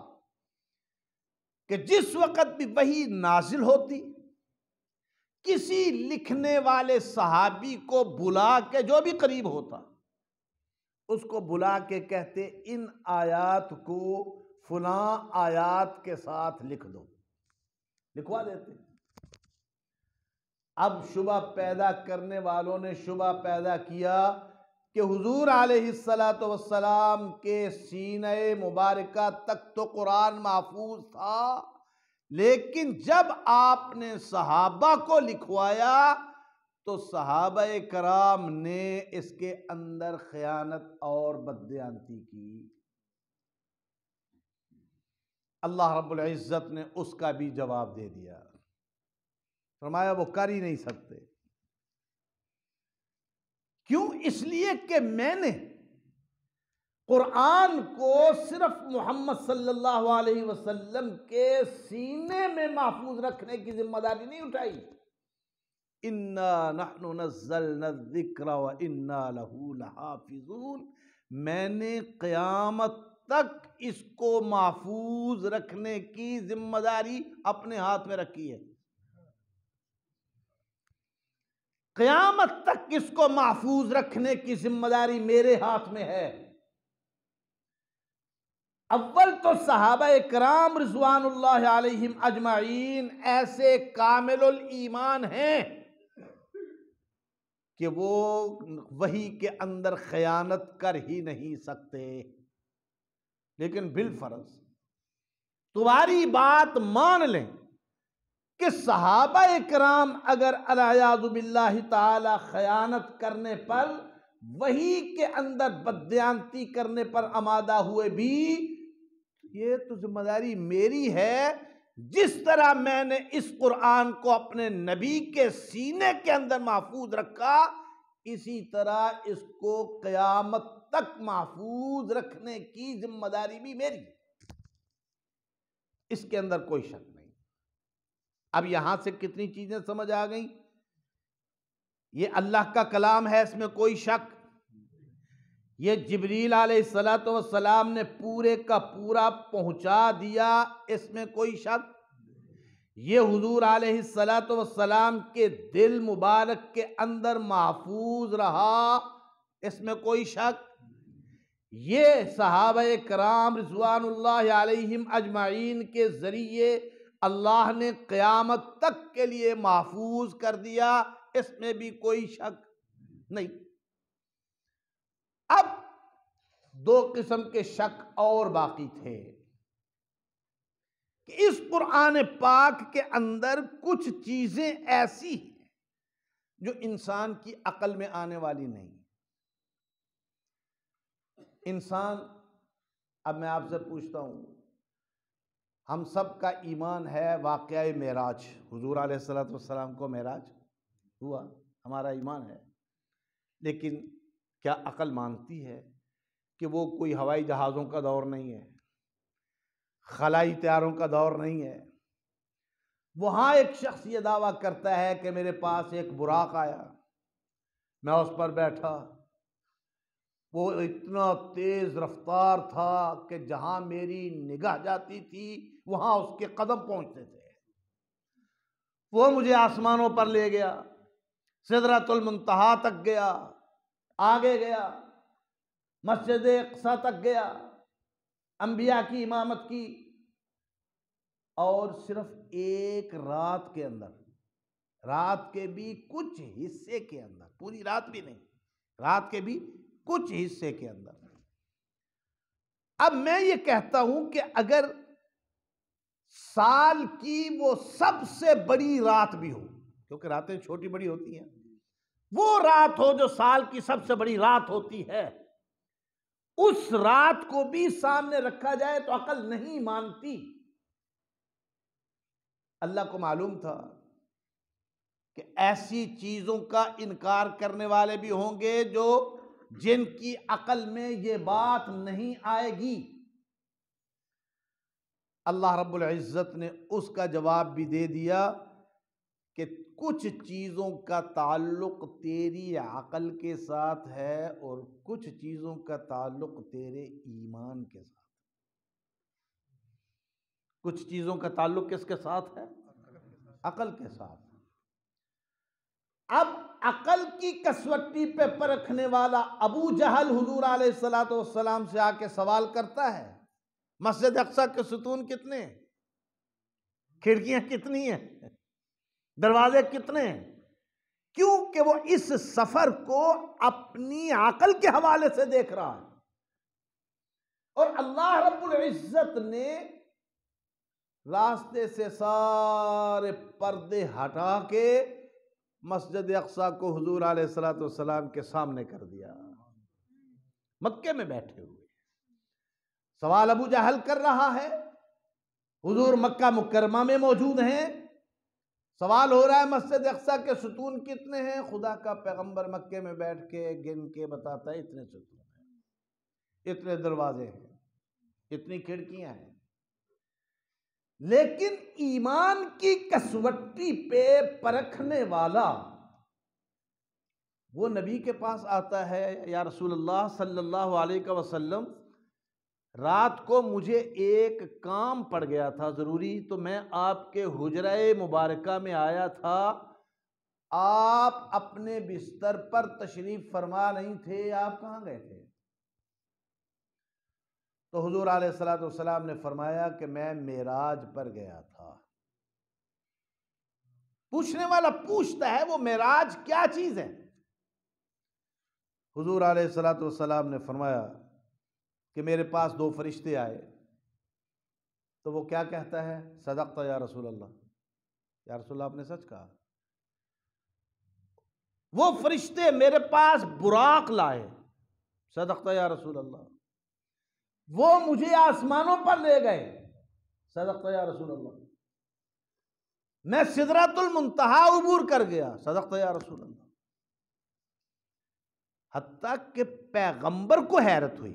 S1: کہ جس وقت بھی وحی نازل ہوتی، کسی لکھنے والے صحابی کو بلا کے، جو بھی قریب ہوتا اس کو بلا کے کہتے ان آیات کو فلاں آیات کے ساتھ لکھ دو، لکھوا دیتے۔ اب شبہ پیدا کرنے والوں نے شبہ پیدا کیا کہ حضور علیہ السلام کے سینہ مبارکہ تک تو قرآن محفوظ تھا، لیکن جب آپ نے صحابہ کو لکھوایا تو صحابہ کرام نے اس کے اندر خیانت اور بددیانتی کی۔ اللہ رب العزت نے اس کا بھی جواب دے دیا، فرمایا وہ کر ہی نہیں سکتے۔ کیوں؟ اس لیے کہ میں نے قرآن کو صرف محمد صلی اللہ علیہ وسلم کے سینے میں محفوظ رکھنے کی ذمہ داری نہیں اٹھائی۔ اِنَّا نَحْنُ نَزَّلْنَا الذِّكْرَ وَإِنَّا لَهُ لَحَافِظُونَ، میں نے قیامت تک اس کو محفوظ رکھنے کی ذمہ داری اپنے ہاتھ میں رکھی ہے۔ قیامت تک اس کو محفوظ رکھنے کی ذمہ داری میرے ہاتھ میں ہے۔ اول تو صحابہ کرام رضوان اللہ علیہم اجمعین ایسے کامل الایمان ہیں کہ وہ وحی کے اندر خیانت کر ہی نہیں سکتے، لیکن بالفرض تمہاری بات مان لیں کہ صحابہ اکرام اگر الیاذ باللہ تعالی خیانت کرنے پر، وحی کے اندر بددیانتی کرنے پر آمادہ ہوئے بھی، یہ تو ذمہ داری میری ہے، جس طرح میں نے اس قرآن کو اپنے نبی کے سینے کے اندر محفوظ رکھا، اسی طرح اس کو قیامت تک محفوظ رکھنے کی ذمہ داری بھی میری ہے، اس کے اندر کوئی شک نہیں۔ اب یہاں سے کتنی چیزیں سمجھ آ گئیں؟ یہ اللہ کا کلام ہے، اس میں کوئی شک؟ یہ جبریل علیہ السلام نے پورے کا پورا پہنچا دیا، اس میں کوئی شک؟ یہ حضور علیہ السلام کے دل مبارک کے اندر محفوظ رہا، اس میں کوئی شک؟ یہ صحابہ کرام رضوان اللہ علیہم اجمعین کے ذریعے اللہ نے قیامت تک کے لیے محفوظ کر دیا، اس میں بھی کوئی شک نہیں۔ اب دو قسم کے شک اور باقی تھے کہ اس قرآن پاک کے اندر کچھ چیزیں ایسی ہیں جو انسان کی عقل میں آنے والی نہیں۔ انسان، اب میں آپ سے پوچھتا ہوں، ہم سب کا ایمان ہے واقعہ معراج، حضور علیہ السلام کو معراج ہوا، ہمارا ایمان ہے، لیکن کیا عقل مانتی ہے کہ وہ کوئی ہوائی جہازوں کا دور نہیں ہے، خلائی طیاروں کا دور نہیں ہے؟ وہاں ایک شخص یہ دعویٰ کرتا ہے کہ میرے پاس ایک براق آیا، میں اس پر بیٹھا، وہ اتنا تیز رفتار تھا کہ جہاں میری نگاہ جاتی تھی وہاں اس کے قدم پہنچتے تھے، وہ مجھے آسمانوں پر لے گیا، سدرۃ المنتہا تک گیا، آگے گیا، مسجد اقصی تک گیا، انبیاء کی امامت کی، اور صرف ایک رات کے اندر، رات کے بھی کچھ حصے کے اندر، پوری رات بھی نہیں، رات کے بھی کچھ حصے کے اندر۔ اب میں یہ کہتا ہوں کہ اگر سال کی وہ سب سے بڑی رات بھی ہو، کیونکہ راتیں چھوٹی بڑی ہوتی ہیں، وہ رات ہو جو سال کی سب سے بڑی رات ہوتی ہے، اس رات کو بھی سامنے رکھا جائے تو عقل نہیں مانتی۔ اللہ کو معلوم تھا کہ ایسی چیزوں کا انکار کرنے والے بھی ہوں گے جو جن کی عقل میں یہ بات نہیں آئے گی۔ اللہ رب العزت نے اس کا جواب بھی دے دیا کہ کچھ چیزوں کا تعلق تیری عقل کے ساتھ ہے اور کچھ چیزوں کا تعلق تیرے ایمان کے ساتھ۔ کچھ چیزوں کا تعلق کس کے ساتھ ہے؟ عقل کے ساتھ۔ اب عقل کی کسوٹی پہ پرکھنے والا ابو جہل حضور علیہ السلام سے آ کے سوال کرتا ہے، مسجد اقصی کے ستون کتنے ہیں؟ کھڑکیاں کتنی ہیں؟ دروازے کتنے ہیں؟ کیونکہ وہ اس سفر کو اپنی عقل کے حوالے سے دیکھ رہا ہے، اور اللہ رب العزت نے راستے سے سارے پردے ہٹا کے مسجد اقصی کو حضور علیہ السلام کے سامنے کر دیا، مکے میں بیٹھے ہوئے۔ سوال ابو جہل کر رہا ہے، حضور مکہ مکرمہ میں موجود ہیں، سوال ہو رہا ہے مسجد اقصی کے ستون کتنے ہیں؟ خدا کا پیغمبر مکے میں بیٹھ کے گن کے بتاتا ہے اتنے ستون ہیں، اتنے دروازے ہیں، اتنی کھڑکیاں ہیں۔ لیکن ایمان کی کسوٹی پہ پرکھنے والا وہ نبی کے پاس آتا ہے، یا رسول اللہ صلی اللہ علیہ وسلم، رات کو مجھے ایک کام پڑ گیا تھا ضروری، تو میں آپ کے حجرہ مبارکہ میں آیا تھا، آپ اپنے بستر پر تشریف فرما نہیں تھے، آپ کہاں گئے تھے؟ تو حضور علیہ السلام نے فرمایا کہ میں معراج پر گیا تھا۔ پوچھنے والا پوچھتا ہے وہ معراج کیا چیز ہے؟ حضور علیہ السلام نے فرمایا کہ میرے پاس دو فرشتے آئے، تو وہ کیا کہتا ہے؟ صدقت یا رسول اللہ، یا رسول اللہ آپ نے سچ کہا۔ وہ فرشتے میرے پاس براق لائے، صدقت یا رسول اللہ۔ وہ مجھے آسمانوں پر لے گئے، صدقت یا رسول اللہ۔ میں سدرۃ المنتہا عبور کر گیا، صدقت یا رسول اللہ۔ حتیٰ کہ پیغمبر کو حیرت ہوئی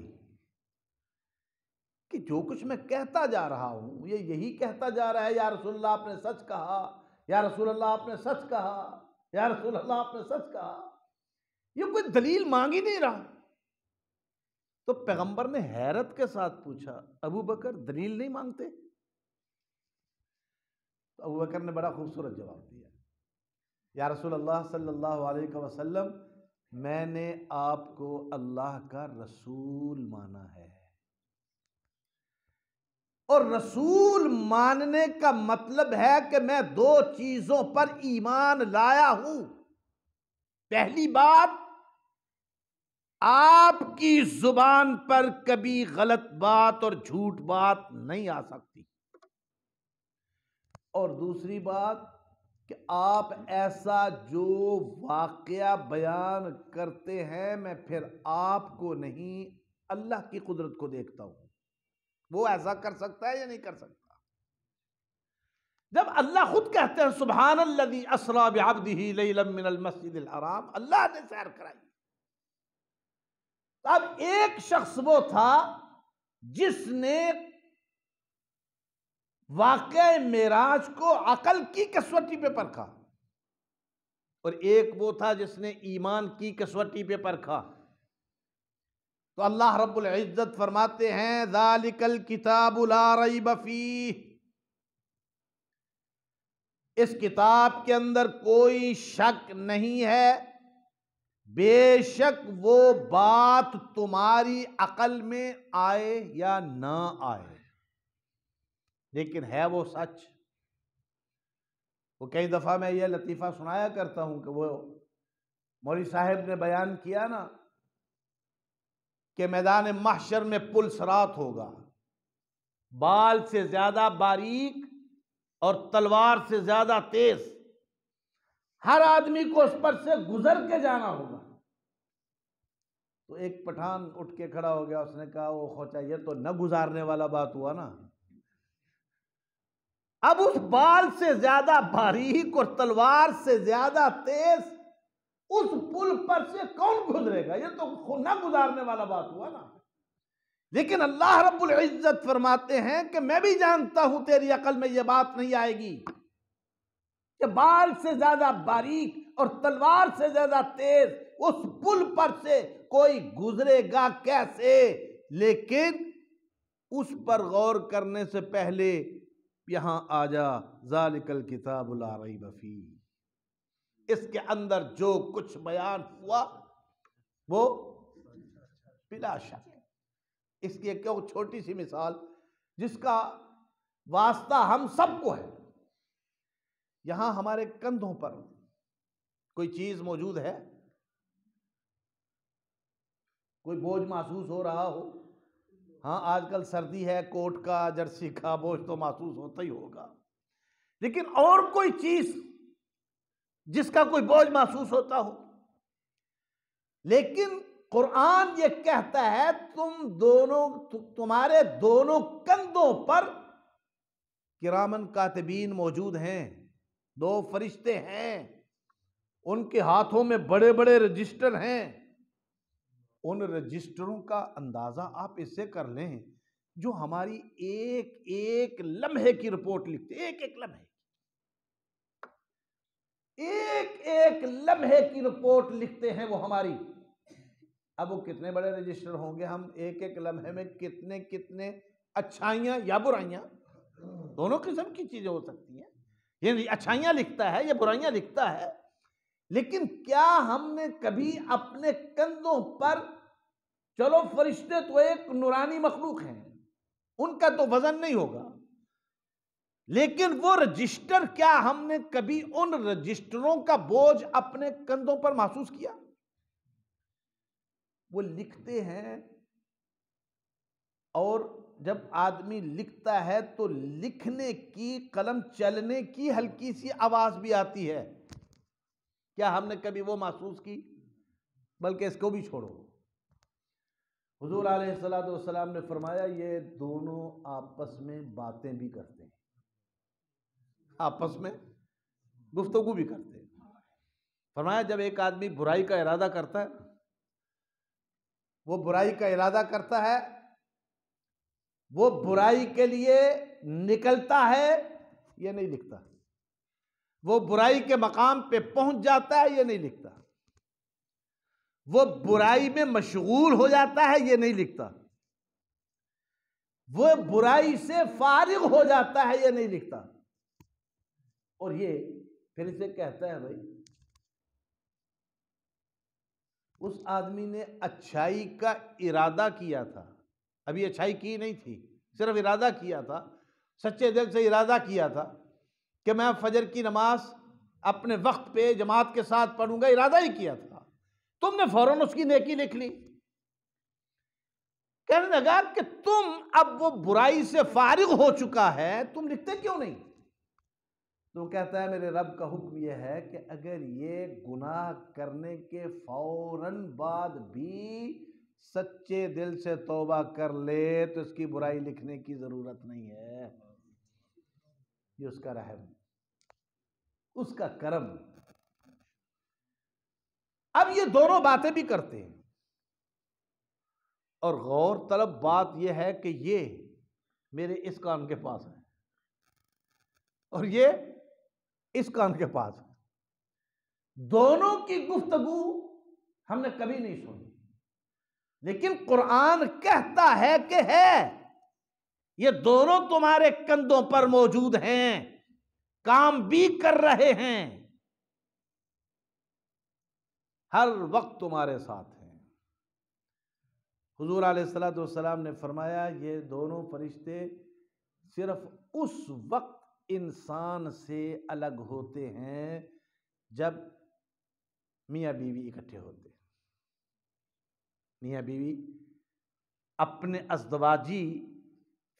S1: کہ جو کچھ میں کہتا جا رہا ہوں یہ یہی کہتا جا رہا ہے، یا رسول اللہ آپ نے سچ کہا، یا رسول اللہ آپ نے سچ کہا، یا رسول اللہ آپ نے سچ کہا۔ یہ کوئی دلیل مانگ ہی نہیں رہا۔ تو پیغمبر نے حیرت کے ساتھ پوچھا، ابو بکر دلیل نہیں مانگتے؟ تو ابو بکر نے بڑا خوبصورت جواب دیا، یا رسول اللہ صلی اللہ علیہ وسلم، میں نے آپ کو اللہ کا رسول مانا ہے، اور رسول ماننے کا مطلب ہے کہ میں دو چیزوں پر ایمان لایا ہوں۔ پہلی بات، آپ کی زبان پر کبھی غلط بات اور جھوٹ بات نہیں آ سکتی، اور دوسری بات کہ آپ ایسا جو واقعہ بیان کرتے ہیں میں پھر آپ کو نہیں اللہ کی قدرت کو دیکھتا ہوں، وہ ایسا کر سکتا ہے یا نہیں کر سکتا۔ جب اللہ خود کہتے ہیں سبحان الذی اسری بعبدہ لیلا من المسجد الحرام، اللہ نے سیر کرائی۔ اب ایک شخص وہ تھا جس نے واقعہ معراج کو عقل کی کسوٹی پہ پرکھا، اور ایک وہ تھا جس نے ایمان کی کسوٹی پہ پرکھا۔ تو اللہ رب العزت فرماتے ہیں ذالک الکتاب لا ریب فیہ، اس کتاب کے اندر کوئی شک نہیں ہے، بے شک وہ بات تمہاری عقل میں آئے یا نہ آئے، لیکن ہے وہ سچ۔ وہ کئی دفعہ میں یہ لطیفہ سنایا کرتا ہوں کہ وہ مولوی صاحب نے بیان کیا نا کہ میدان محشر میں پل صراط ہوگا، بال سے زیادہ باریک اور تلوار سے زیادہ تیز، ہر آدمی کو اس پر سے گزر کے جانا ہوگا۔ تو ایک پٹھان اٹھ کے کھڑا ہو گیا، اس نے کہا وہ خوچا یہ تو نہ گزارنے والا بات ہوا نا، اب اس بال سے زیادہ باریک اور تلوار سے زیادہ تیز اس پل پر سے کون گزرے گا، یہ تو نہ گزارنے والا بات ہوا نا۔ لیکن اللہ رب العزت فرماتے ہیں کہ میں بھی جانتا ہوں تیری عقل میں یہ بات نہیں آئے گی کہ بال سے زیادہ باریک اور تلوار سے زیادہ تیز اس پل پر سے کوئی گزرے گا کیسے، لیکن اس پر غور کرنے سے پہلے یہاں آ جا ذالک الکتاب لا ریب فیہ، اس کے اندر جو کچھ بیان ہوا وہ بلا شک۔ اس کی ایک چھوٹی سی مثال جس کا واسطہ ہم سب کو ہے، یہاں ہمارے کندھوں پر کوئی چیز موجود ہے، کوئی بوجھ محسوس ہو رہا ہو، ہاں آج کل سردی ہے، کوٹ کا جرسی کا بوجھ تو محسوس ہوتا ہی ہوگا، لیکن اور کوئی چیز جس کا کوئی بوجھ محسوس ہوتا ہو۔ لیکن قرآن یہ کہتا ہے تمہارے دونوں کندھوں پر کرامن کاتبین موجود ہیں، دو فرشتے ہیں، ان کے ہاتھوں میں بڑے بڑے رجسٹر ہیں۔ ان رجسٹروں کا اندازہ آپ اس سے کر لیں جو ہماری ایک ایک لمحے کی رپورٹ لکھتے، ایک ایک لمحے کی رپورٹ لکھتے ہیں وہ ہماری۔ اب وہ کتنے بڑے رجسٹر ہوں گے، ہم ایک ایک لمحے میں کتنے اچھائیاں یا برائیاں، دونوں قسم کی چیزیں ہو سکتی ہیں، یہ اچھائیاں لکھتا ہے یا برائیاں لکھتا ہے، لیکن کیا ہم نے کبھی اپنے کندھوں پر، چلو فرشتے تو ایک نورانی مخلوق ہیں، ان کا تو وزن نہیں ہوگا، لیکن وہ رجسٹر، کیا ہم نے کبھی ان رجسٹروں کا بوجھ اپنے کندھوں پر محسوس کیا؟ وہ لکھتے ہیں اور جب آدمی لکھتا ہے تو لکھنے کی، قلم چلنے کی ہلکی سی آواز بھی آتی ہے. کیا ہم نے کبھی وہ محسوس کی؟ بلکہ اس کو بھی چھوڑو، حضور علیہ السلام نے فرمایا یہ دونوں آپس میں باتیں بھی کرتے ہیں، آپس میں گفتگو بھی کرتے ہیں. فرمایا جب ایک آدمی برائی کا ارادہ کرتا ہے، وہ برائی کا ارادہ کرتا ہے، وہ برائی کے لیے نکلتا ہے، یہ نہیں لکھتا. وہ برائی کے مقام پہ پہنچ جاتا ہے، یہ نہیں لکھتا. وہ برائی میں مشغول ہو جاتا ہے، یہ نہیں لکھتا. وہ برائی سے فارغ ہو جاتا ہے، یہ نہیں لکھتا. اور یہ پھر اسے کہتا ہے بھائی اس آدمی نے اچھائی کا ارادہ کیا تھا، ابھی اچھائی کی نہیں تھی، صرف ارادہ کیا تھا، سچے دل سے ارادہ کیا تھا کہ میں فجر کی نماز اپنے وقت پہ جماعت کے ساتھ پڑھوں گا، ارادہ ہی کیا تھا. تم نے فوراً اس کی نیکی لکھ لی. کہنے لگا کہ تم اب وہ برائی سے فارغ ہو چکا ہے، تم لکھتے کیوں نہیں؟ تو کہتا ہے میرے رب کا حکم یہ ہے کہ اگر یہ گناہ کرنے کے فوراً بعد بھی سچے دل سے توبہ کر لے تو اس کی برائی لکھنے کی ضرورت نہیں ہے. یہ اس کا رحم، اس کا کرم. اب یہ دونوں باتیں بھی کرتے ہیں، اور غور طلب بات یہ ہے کہ یہ میرے اس کان کے پاس ہے اور یہ اس کان کے پاس ہے. دونوں کی گفتگو ہم نے کبھی نہیں سنی، لیکن قرآن کہتا ہے کہ ہے، یہ دونوں تمہارے کندھوں پر موجود ہیں، کام بھی کر رہے ہیں، ہر وقت تمہارے ساتھ ہیں. حضور علیہ السلام نے فرمایا یہ دونوں فرشتے صرف اس وقت انسان سے الگ ہوتے ہیں جب میاں بیوی اکٹھے ہوتے ہیں. میاں بیوی اپنے ازدواجی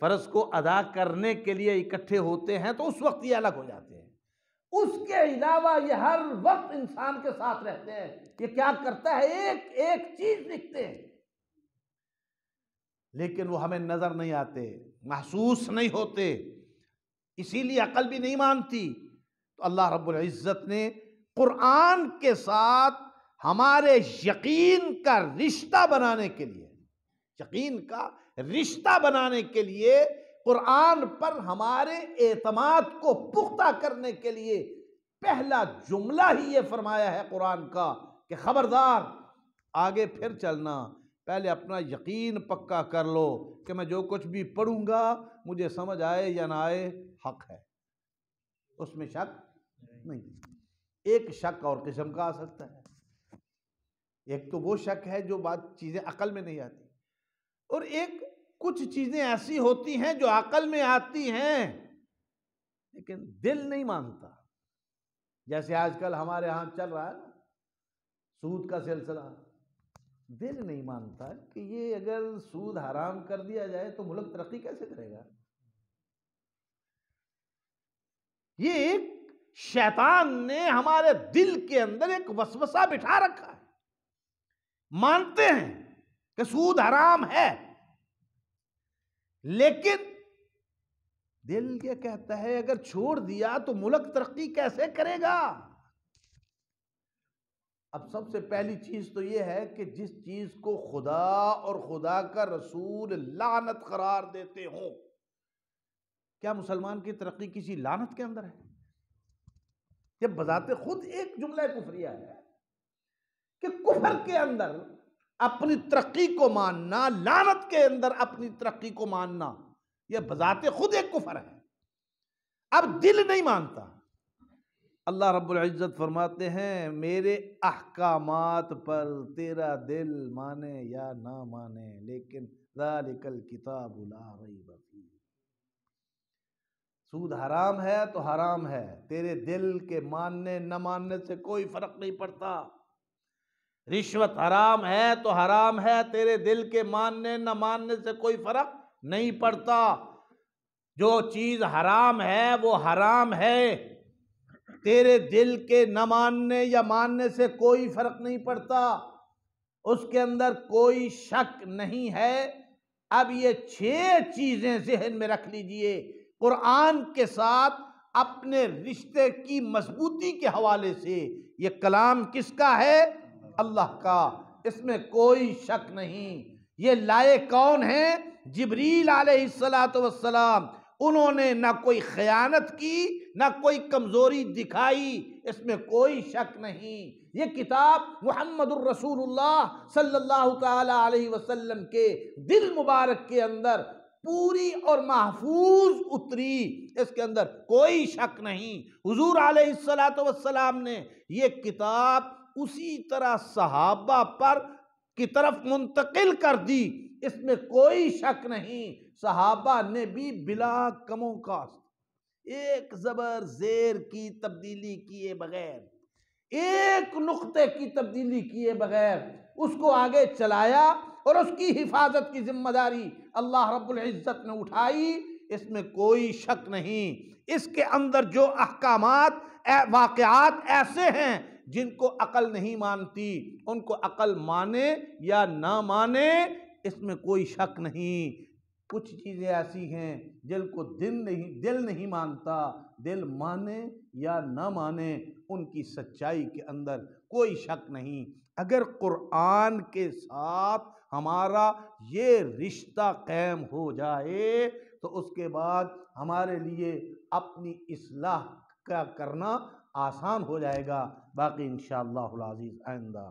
S1: فرض کو ادا کرنے کے لیے اکٹھے ہوتے ہیں تو اس وقت یہ الگ ہو جاتے ہیں. اس کے علاوہ یہ ہر وقت انسان کے ساتھ رہتے ہیں. یہ کیا کرتا ہے؟ ایک ایک چیز لکھتے ہیں، لیکن وہ ہمیں نظر نہیں آتے، محسوس نہیں ہوتے، اسی لیے عقل بھی نہیں مانتی. تو اللہ رب العزت نے قرآن کے ساتھ ہمارے یقین کا رشتہ بنانے کے لیے، یقین کا رشتہ بنانے کے لیے، قرآن پر ہمارے اعتماد کو پختہ کرنے کے لیے پہلا جملہ ہی یہ فرمایا ہے قرآن کا کہ خبردار آگے پھر چلنا، پہلے اپنا یقین پکا کر لو کہ میں جو کچھ بھی پڑھوں گا مجھے سمجھ آئے یا نہ آئے حق ہے، اس میں شک نہیں. ایک شک اور قسم کا آ سکتا ہے، ایک تو وہ شک ہے جو بات چیزیں عقل میں نہیں آتی، اور ایک کچھ چیزیں ایسی ہوتی ہیں جو عقل میں آتی ہیں لیکن دل نہیں مانتا. جیسے آج کل ہمارے ہاں چل رہا ہے نا سود کا سلسلہ، دل نہیں مانتا کہ یہ اگر سود حرام کر دیا جائے تو ملک ترقی کیسے کرے گا. یہ ایک شیطان نے ہمارے دل کے اندر ایک وسوسہ بٹھا رکھا ہے. مانتے ہیں کہ سود حرام ہے، لیکن دل یہ کہتا ہے اگر چھوڑ دیا تو ملک ترقی کیسے کرے گا. اب سب سے پہلی چیز تو یہ ہے کہ جس چیز کو خدا اور خدا کا رسول لعنت قرار دیتے ہوں، کیا مسلمان کی ترقی کسی لعنت کے اندر ہے؟ یہ بذات خود ایک جملہ کفریہ ہے کہ کفر کے اندر اپنی ترقی کو ماننا، لعنت کے اندر اپنی ترقی کو ماننا، یہ بذات خود ایک کفر ہے. اب دل نہیں مانتا. اللہ رب العزت فرماتے ہیں میرے احکامات پر تیرا دل مانے یا نہ مانے، لیکن ذالک الکتاب لا ریب فیہ. سود حرام ہے تو حرام ہے، تیرے دل کے ماننے نہ ماننے سے کوئی فرق نہیں پڑتا. رشوت حرام ہے تو حرام ہے، تیرے دل کے ماننے نہ ماننے سے کوئی فرق نہیں پڑتا۔ جو چیز حرام ہے وہ حرام ہے، تیرے دل کے نہ ماننے یا ماننے سے کوئی فرق نہیں پڑتا، اس کے اندر کوئی شک نہیں ہے۔ اب یہ 6 چیزیں ذہن میں رکھ لیجئے، قرآن کے ساتھ اپنے رشتے کی مضبوطی کے حوالے سے یہ کلام کس کا ہے؟ اللہ کا، اس میں کوئی شک نہیں۔ یہ لائے کون ہیں؟ جبریل علیہ السلام۔ انہوں نے نہ کوئی خیانت کی نہ کوئی کمزوری دکھائی، اس میں کوئی شک نہیں۔ یہ کتاب محمد الرسول اللہ صلی اللہ تعالی علیہ وسلم کے دل مبارک کے اندر پوری اور محفوظ اتری، اس کے اندر کوئی شک نہیں۔ حضور علیہ السلام نے یہ کتاب اسی طرح صحابہ پر کی طرف منتقل کر دی، اس میں کوئی شک نہیں۔ صحابہ نے بھی بلا کم و کاست ایک زبر زیر کی تبدیلی کیے بغیر، ایک نقطے کی تبدیلی کیے بغیر اس کو آگے چلایا، اور اس کی حفاظت کی ذمہ داری اللہ رب العزت نے اٹھائی، اس میں کوئی شک نہیں۔ اس کے اندر جو احکامات واقعات ایسے ہیں جن کو عقل نہیں مانتی، ان کو عقل مانے یا نہ مانے اس میں کوئی شک نہیں۔ کچھ چیزیں ایسی ہیں جن کو دل نہیں مانتا، دل مانے یا نہ مانے ان کی سچائی کے اندر کوئی شک نہیں۔ اگر قرآن کے ساتھ ہمارا یہ رشتہ قائم ہو جائے تو اس کے بعد ہمارے لیے اپنی اصلاح کا کرنا آسان ہو جائے گا۔ باقی انشاءاللہ العزیز آئندہ